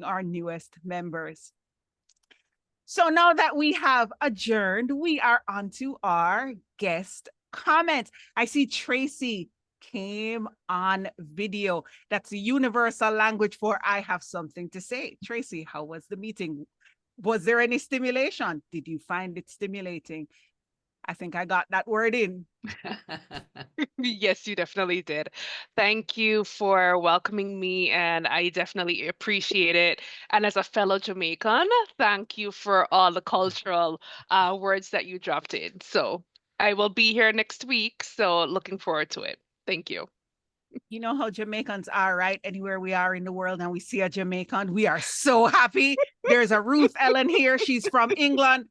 our newest members. So now that we have adjourned, we are on to our guest comments. I see Tracy came on video. That's a universal language for I have something to say. Tracy, how was the meeting? Was there any stimulation? Did you find it stimulating? I think I got that word in. Yes, you definitely did. Thank you for welcoming me, and I definitely appreciate it. And as a fellow Jamaican, thank you for all the cultural words that you dropped in. So I will be here next week, so looking forward to it. Thank you. You know how Jamaicans are, right? Anywhere we are in the world and we see a Jamaican, we are so happy. There's a Ruth Ellen here. She's from England.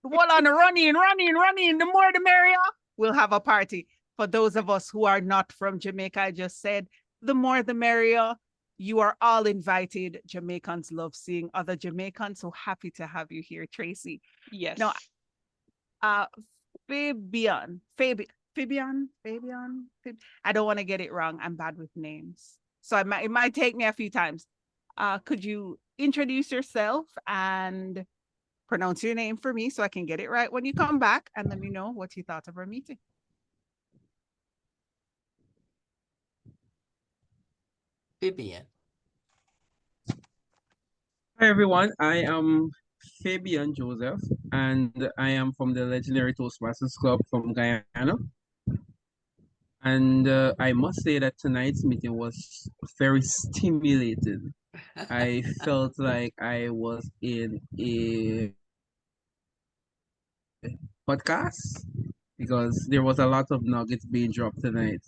Well, on running. The more the merrier. We'll have a party. For those of us who are not from Jamaica, I just said, the more the merrier. You are all invited. Jamaicans love seeing other Jamaicans. So happy to have you here, Tracy. Now, Yes. uh, Fabian. I don't want to get it wrong. I'm bad with names. So it might take me a few times. Could you introduce yourself and pronounce your name for me so I can get it right when you come back, and let me know what you thought of our meeting. Vivian. Hi everyone, I am Fabian Joseph and I am from the legendary Toastmasters Club from Guyana. And I must say that tonight's meeting was very stimulated. I felt like I was in a podcast because there was a lot of nuggets being dropped tonight.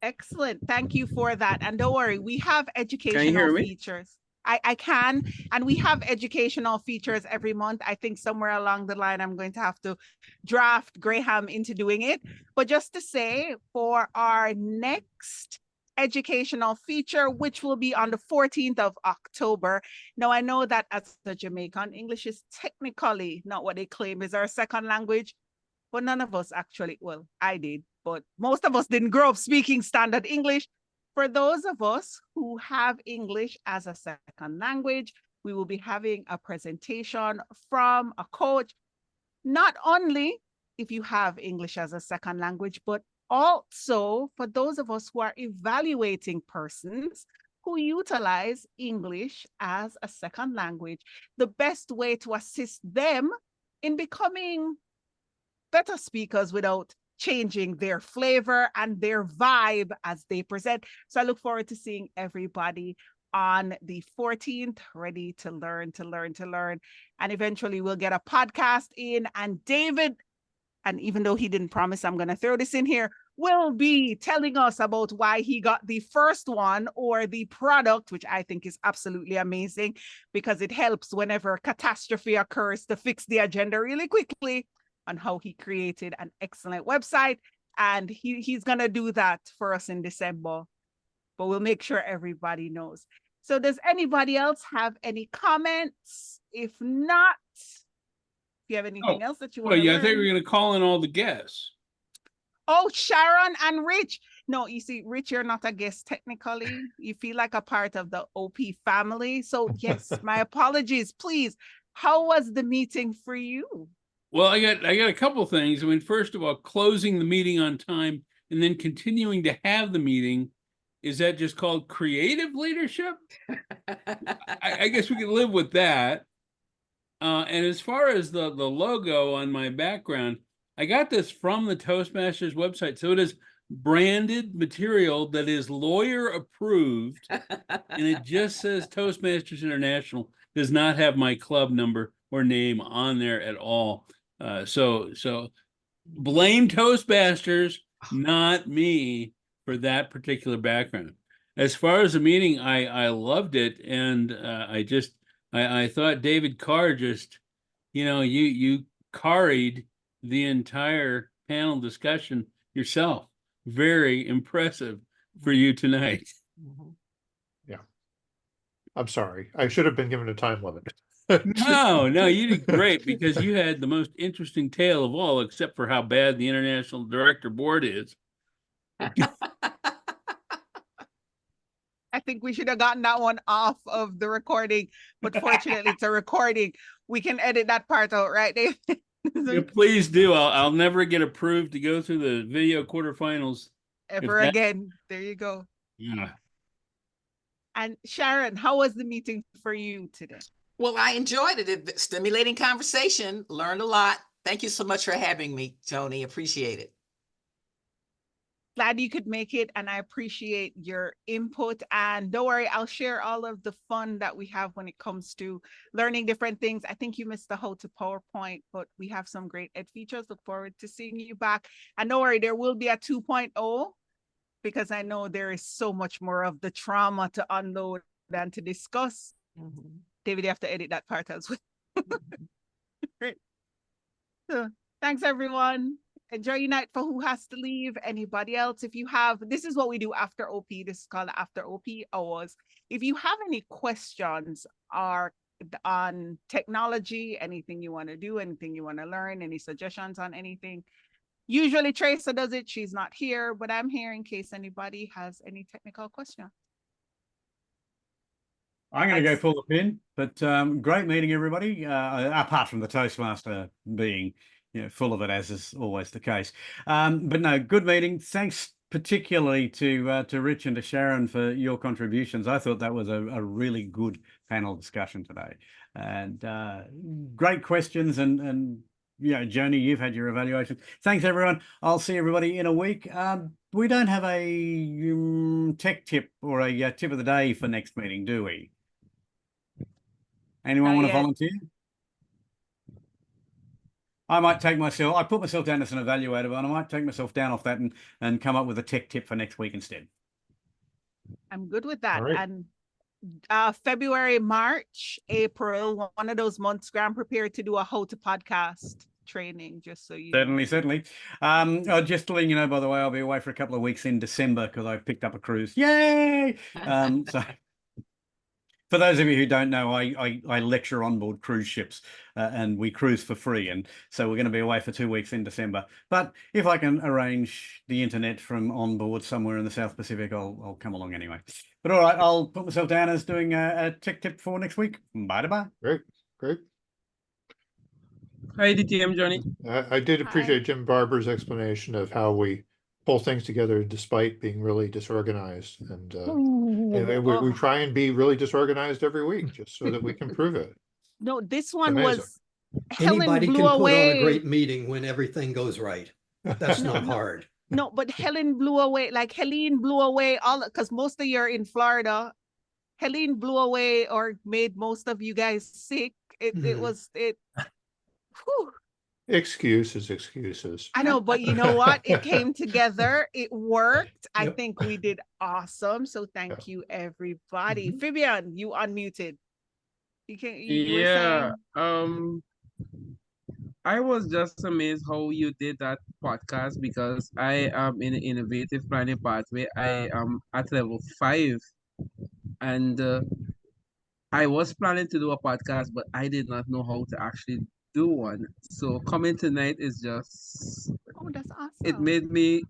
Excellent. Thank you for that. And don't worry, we have educational features. I can. And we have educational features every month. I think somewhere along the line, I'm going to have to draft Graham into doing it. But just to say, for our next educational feature, which will be on the 14th of October. Now, I know that as a Jamaican, English is technically not what they claim is our second language, but none of us actually, well, I did, but most of us didn't grow up speaking standard English. For those of us who have English as a second language, we will be having a presentation from a coach, not only if you have English as a second language, but also for those of us who are evaluating persons who utilize English as a second language, the best way to assist them in becoming better speakers without changing their flavor and their vibe as they present. So I look forward to seeing everybody on the 14th, ready to learn. And eventually we'll get a podcast in, and David, and even though he didn't promise, I'm going to throw this in here, will be telling us about why he got the first one or the product, which I think is absolutely amazing because it helps whenever catastrophe occurs to fix the agenda really quickly, on how he created an excellent website. And he's going to do that for us in December. But we'll make sure everybody knows. So does anybody else have any comments? If not, if you have anything else that you want to learn. I think we're going to call in all the guests. Oh, Sharon and Rich. No, you see, Rich, you're not a guest technically. You feel like a part of the OP family. So yes, my apologies. Please, how was the meeting for you? Well, I got a couple of things. I mean, first of all, closing the meeting on time and then continuing to have the meeting, is that just called creative leadership? I guess we could live with that. And as far as the logo on my background, I got this from the Toastmasters website. So it is branded material that is lawyer approved, and it just says Toastmasters International, does not have my club number or name on there at all. So blame Toastmasters, not me, for that particular background. As far as the meeting, I loved it, and I thought David Carr just, you carried the entire panel discussion yourself. Very impressive for you tonight. Yeah. I'm sorry. I should have been given a time limit. No, you did great because you had the most interesting tale of all, except for how bad the International Director Board is. I think we should have gotten that one off of the recording, but fortunately it's a recording. We can edit that part out, right, Dave? Yeah, please do. I'll never get approved to go through the video quarterfinals ever again. There you go. Yeah. And Sharon, how was the meeting for you today? Well, I enjoyed it. Stimulating conversation. Learned a lot. Thank you so much for having me, Tony. Appreciate it. Glad you could make it, and I appreciate your input. And don't worry, I'll share all of the fun that we have when it comes to learning different things. I think you missed the how to PowerPoint, but we have some great ed features. Look forward to seeing you back. And don't worry, there will be a 2.0, because I know there is so much more of the trauma to unload than to discuss. David, you have to edit that part as well. Great. So thanks, everyone. Enjoy your night. For who has to leave, anybody else, if you have, this is what we do after OP. This is called after OP hours. If you have any questions or on technology, anything you want to do, anything you want to learn, any suggestions on anything, usually Teresa does it. She's not here, but I'm here in case anybody has any technical questions. I'm going to go pull the pin, but great meeting everybody, apart from the Toastmaster being full of it, as is always the case. But no, good meeting. Thanks particularly to Rich and to Sharon for your contributions. I thought that was a really good panel discussion today. And great questions and Joni, you've had your evaluation. Thanks, everyone. I'll see everybody in a week. We don't have a tech tip or a tip of the day for next meeting, do we? Anyone want to volunteer? I might take myself, I put myself down as an evaluator, but I might take myself down off that and come up with a tech tip for next week instead. I'm good with that. Right. And February, March, April, one of those months, I'm prepared to do a how to podcast training, just so you know. Certainly. Just to let you know, by the way, I'll be away for a couple of weeks in December because I picked up a cruise. Yay! So for those of you who don't know, I lecture on board cruise ships and we cruise for free. And so we're going to be away for 2 weeks in December. But if I can arrange the internet from on board somewhere in the South Pacific, I'll come along anyway. But all right, I'll put myself down as doing a tech tip for next week. Bye-bye. Great. Hi, DTM Johnny. I did appreciate Jim Barber's explanation of how we pull things together despite being really disorganized. And we try and be really disorganized every week just so that we can prove it. No, this one was anybody can put on a great meeting when everything goes right. That's not hard. No, but Helene blew away all, because most of you are in Florida. Helene blew away or made most of you guys sick. It was. Whew. Excuses. I know, but you know what? It came together. It worked. I think we did awesome. So thank you, everybody. Fabian, you unmuted. You were saying... I was just amazed how you did that podcast, because I am in an innovative planning pathway. I am at level 5, and I was planning to do a podcast, but I did not know how to actually do one. So coming tonight is just, that's awesome. It made me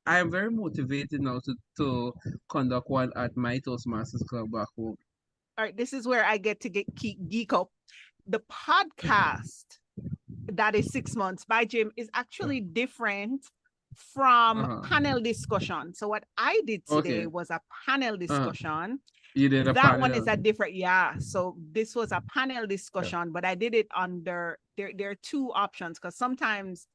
I am very motivated now to conduct one at my Toastmasters Club back home. All right, this is where I get to geek up. The podcast that is 6 months by Jim is actually different from panel discussion. So what I did today was a panel discussion. You did that one is a different, so this was a panel discussion, but I did it under there are 2 options, because sometimes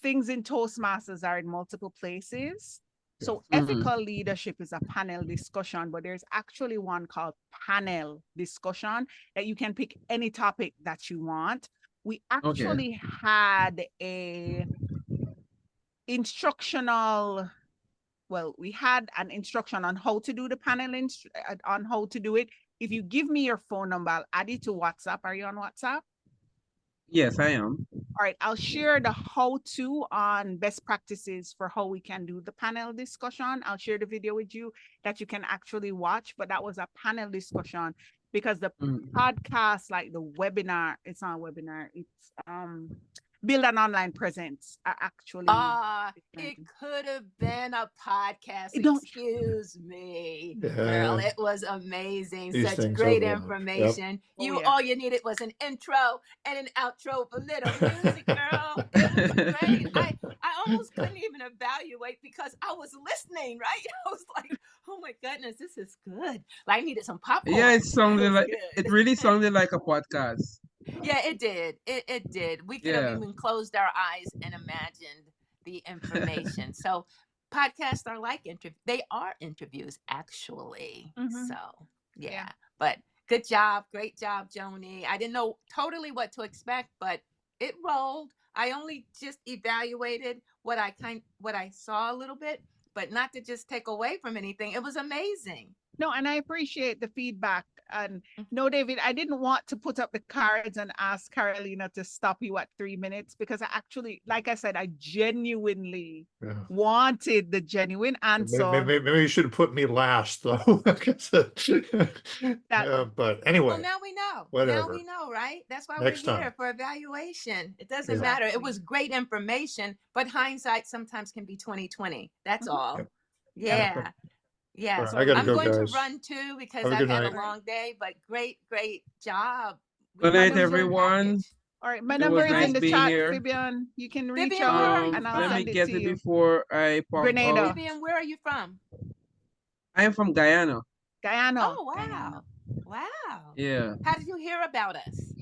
things in Toastmasters are in multiple places. So ethical leadership is a panel discussion, but there's actually one called panel discussion that you can pick any topic that you want. We actually had a instructional, we had an instruction on how to do the panel, on how to do it. If you give me your phone number, I'll add you to WhatsApp. Are you on WhatsApp? Yes, I am. All right, I'll share the how-to on best practices for how we can do the panel discussion. I'll share the video with you that you can actually watch, but that was a panel discussion, because the podcast, like the webinar, it's not a webinar, it's build an online presence are actually. It could have been a podcast. Don't- Excuse me. Yeah. Girl, it was amazing. These Such things great overlap. Yep. information. Oh, You yeah. all you needed was an intro and an outro with a little music, girl. It was great. I almost couldn't even evaluate because I was listening, right? I was like, oh my goodness, this is good. Like, I needed some popcorn. Yeah, it sounded was like good. it really sounded like a podcast. Yeah, it did. It did. We could have even closed our eyes and imagined the information. So podcasts are like they are interviews actually. Mhm. So yeah. Yeah. But good job. Great job, Joni. I didn't know totally what to expect, but it rolled. I only just evaluated what I saw a little bit, but not to just take away from anything. It was amazing. No, and I appreciate the feedback. And no, David, I didn't want to put up the cards and ask Carolina to stop you at 3 minutes because I actually, like I said, I genuinely wanted the genuine answer. Maybe you should have put me last, though. But anyway. Well, now we know. Whatever. Now we know, right? That's why Next we're here time. for evaluation. It doesn't Exactly. matter. It was great information, but hindsight sometimes can be 20/20. That's all. Yep. Yeah. Yeah. All right, So I gotta I'm go, going guys. to run too because Have a I've good had night. a long day, but great job. Good We night, got a everyone. package. All right, my It number was is nice in the being chat, here. Vivian. You can reach Vivian, where are out you and I'll Let me send it get to it you. before I pop Grenada. out. Vivian, where are you from? I am from Guyana. Guyana. Oh, wow. Wow. Yeah. How did you hear about us?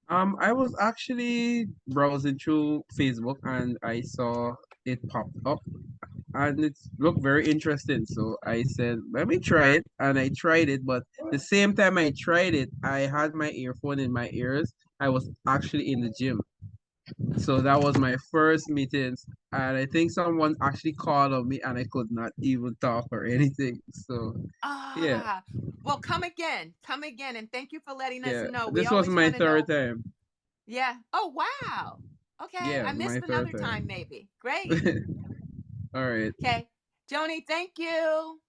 I was actually browsing through Facebook and I saw it popped up and it looked very interesting. So I said, let me try it. And I tried it, but the same time I tried it, I had my earphone in my ears. I was actually in the gym. So that was my first meetings. And I think someone actually called on me and I could not even talk or anything. So yeah. Well, come again, and thank you for letting us Yeah. know. We This was always my want to third know. time. Yeah. Oh, wow. Okay. Yeah, I missed my third another time, time. maybe. Great. All right. Okay. Joni, thank you.